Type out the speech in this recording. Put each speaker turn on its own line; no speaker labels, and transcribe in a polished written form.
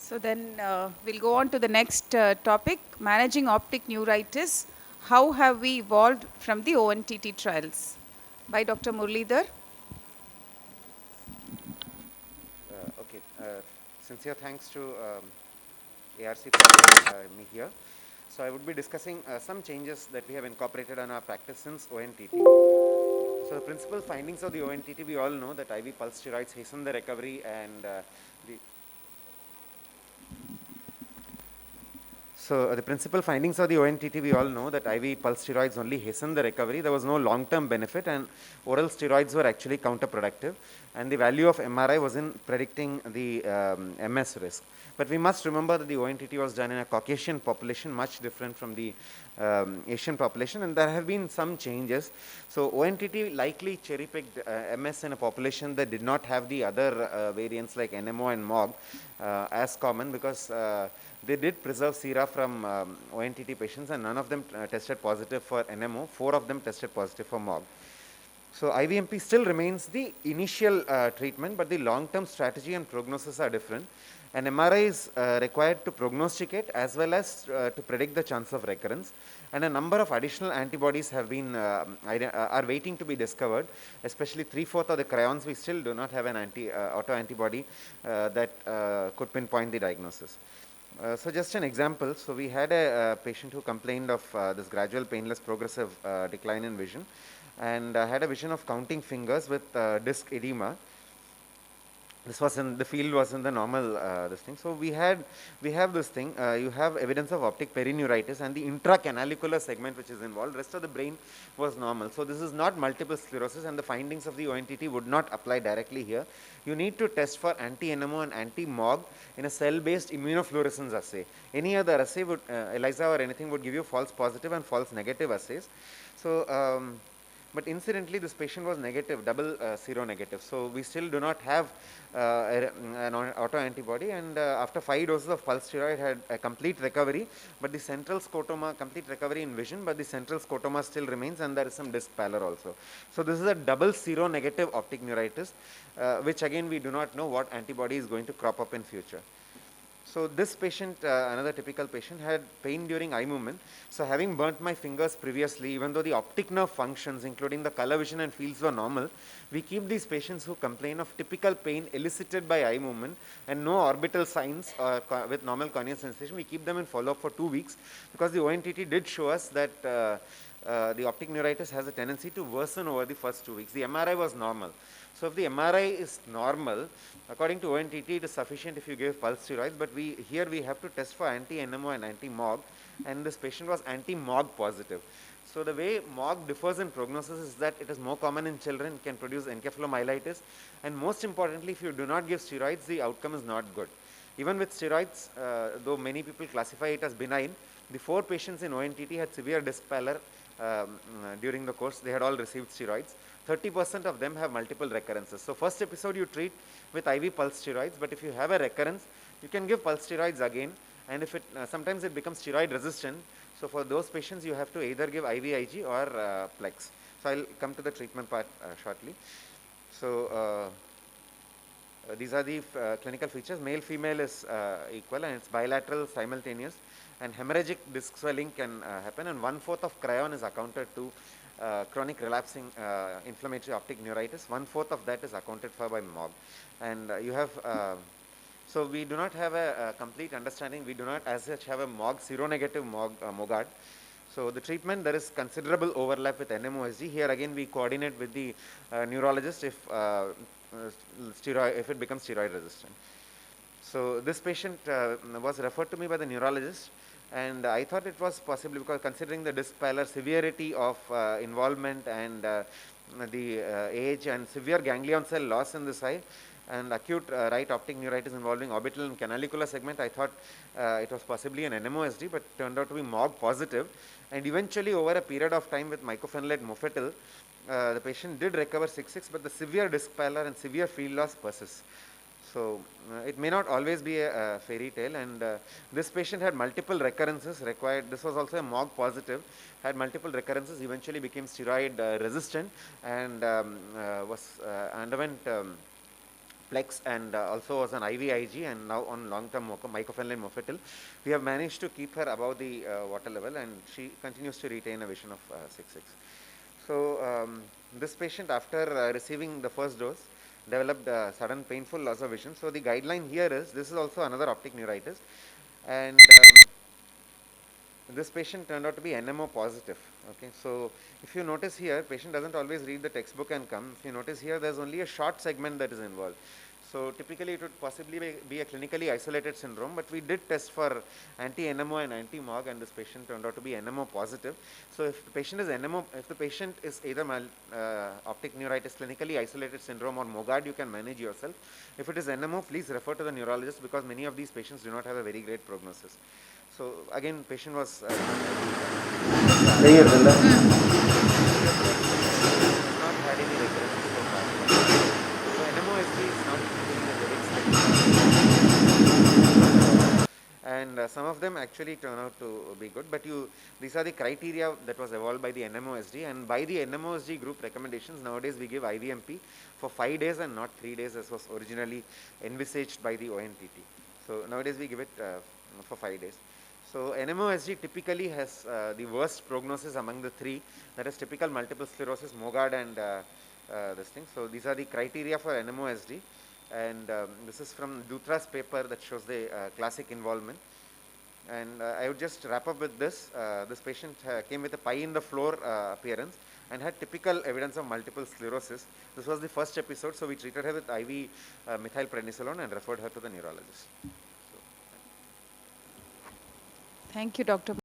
So then we'll go on to the next topic, managing optic neuritis. How have we evolved from the ONTT trials? By Dr. Muralidhar.
Okay. Sincere thanks to ARC for having me here. So I would be discussing some changes that we have incorporated on our practice since ONTT. So the principal findings of the ONTT, we all know that IV pulse steroids hasten the recovery and the principal findings of the ONTT, we all know that IV pulse steroids only hasten the recovery. There was no long-term benefit, and oral steroids were actually counterproductive. And the value of MRI was in predicting the MS risk. But we must remember that the ONTT was done in a Caucasian population, much different from the Asian population, and there have been some changes. So ONTT likely cherry-picked MS in a population that did not have the other variants like NMO and MOG as common, because they did preserve sera from ONTT patients, and none of them tested positive for NMO. 4 of them tested positive for MOG. So IVMP still remains the initial treatment, but the long-term strategy and prognosis are different. And MRI is required to prognosticate as well as to predict the chance of recurrence. And a number of additional antibodies have been are waiting to be discovered, especially 3/4 of the cryons. We still do not have an autoantibody that could pinpoint the diagnosis. So just an example, so we had a patient who complained of this gradual painless progressive decline in vision, and had a vision of counting fingers with disc edema. This was in the field, was in the normal this thing. So we have this thing. You have evidence of optic perineuritis, and the intracanalicular segment which is involved. Rest of the brain was normal. So this is not multiple sclerosis, and the findings of the ONTT would not apply directly here. You need to test for anti-NMO and anti-MOG in a cell-based immunofluorescence assay. Any other assay would ELISA or anything would give you false positive and false negative assays. So but incidentally, this patient was negative, double seronegative. So we still do not have an autoantibody, and after 5 doses of pulse steroid had a complete recovery, but the central scotoma, complete recovery in vision, but the central scotoma still remains, and there is some disc pallor also. So this is a double seronegative optic neuritis, which again we do not know what antibody is going to crop up in future. So this patient, another typical patient, had pain during eye movement. So having burnt my fingers previously, even though the optic nerve functions, including the color vision and fields, were normal, we keep these patients who complain of typical pain elicited by eye movement and no orbital signs with normal corneal sensation. We keep them in follow-up for 2 weeks, because the ONTT did show us that the optic neuritis has a tendency to worsen over the first 2 weeks. The MRI was normal. So if the MRI is normal, according to ONTT, it is sufficient if you give pulse steroids, but here we have to test for anti-NMO and anti-MOG, and this patient was anti-MOG positive. So the way MOG differs in prognosis is that it is more common in children, can produce encephalomyelitis, and most importantly, if you do not give steroids, the outcome is not good. Even with steroids, though many people classify it as benign, the 4 patients in ONTT had severe disc pallor during the course. They had all received steroids. 30% of them have multiple recurrences. So first episode you treat with IV pulse steroids, but if you have a recurrence, you can give pulse steroids again, and if it sometimes it becomes steroid resistant. So for those patients, you have to either give IVIG or Plex. So I'll come to the treatment part shortly. So these are the clinical features. Male, female is equal, and it's bilateral, simultaneous, and hemorrhagic disc swelling can happen, and 1/4 of cryon is accounted to chronic relapsing inflammatory optic neuritis. 1/4 of that is accounted for by MOG. And you have, so we do not have a complete understanding. We do not as such have a MOG, seronegative MOGAD. So the treatment, there is considerable overlap with NMOSD. Here again we coordinate with the neurologist if if it becomes steroid resistant. So this patient was referred to me by the neurologist, and I thought it was possibly because considering the disc pallor, severity of involvement, and the age and severe ganglion cell loss in this eye, and acute right optic neuritis involving orbital and canalicular segment, I thought it was possibly an NMOSD, but turned out to be MOG positive. And eventually over a period of time with mycophenolate mofetil, the patient did recover 6/6, but the severe disc pallor and severe field loss persists. So it may not always be a fairy tale, and this patient had multiple recurrences required. This was also a MOG positive, had multiple recurrences, eventually became steroid resistant, and underwent Plex and also was on IVIG and now on long-term mycophenolate mofetil. We have managed to keep her above the water level, and she continues to retain a vision of 6.6. So this patient, after receiving the first dose, developed sudden painful loss of vision. So the guideline here is, this is also another optic neuritis, and this patient turned out to be NMO positive. Okay, so if you notice here, patient doesn't always read the textbook and come. If you notice here, there's only a short segment that is involved. So typically it would possibly be a clinically isolated syndrome, but we did test for anti-NMO and anti-MOG, and this patient turned out to be NMO positive. So if the patient is NMO, if the patient is either optic neuritis, clinically isolated syndrome, or MOGAD, you can manage yourself. If it is NMO, please refer to the neurologist, because many of these patients do not have a very great prognosis. So again, patient was not had any recurrence so far. So NMOSD is not giving a very steady, and some of them actually turn out to be good. But these are the criteria that was evolved by the NMOSD, and by the NMOSD group recommendations, nowadays we give IVMP for 5 days and not 3 days as was originally envisaged by the ONTT. So nowadays we give it for 5 days. So NMOSD typically has the worst prognosis among the three, that is typical multiple sclerosis, MOGAD, and this thing. So these are the criteria for NMOSD, and this is from Dutra's paper that shows the classic involvement. And I would just wrap up with this. This patient came with a pie in the floor appearance and had typical evidence of multiple sclerosis. This was the first episode, so we treated her with IV methylprednisolone and referred her to the neurologist.
Thank you, Dr.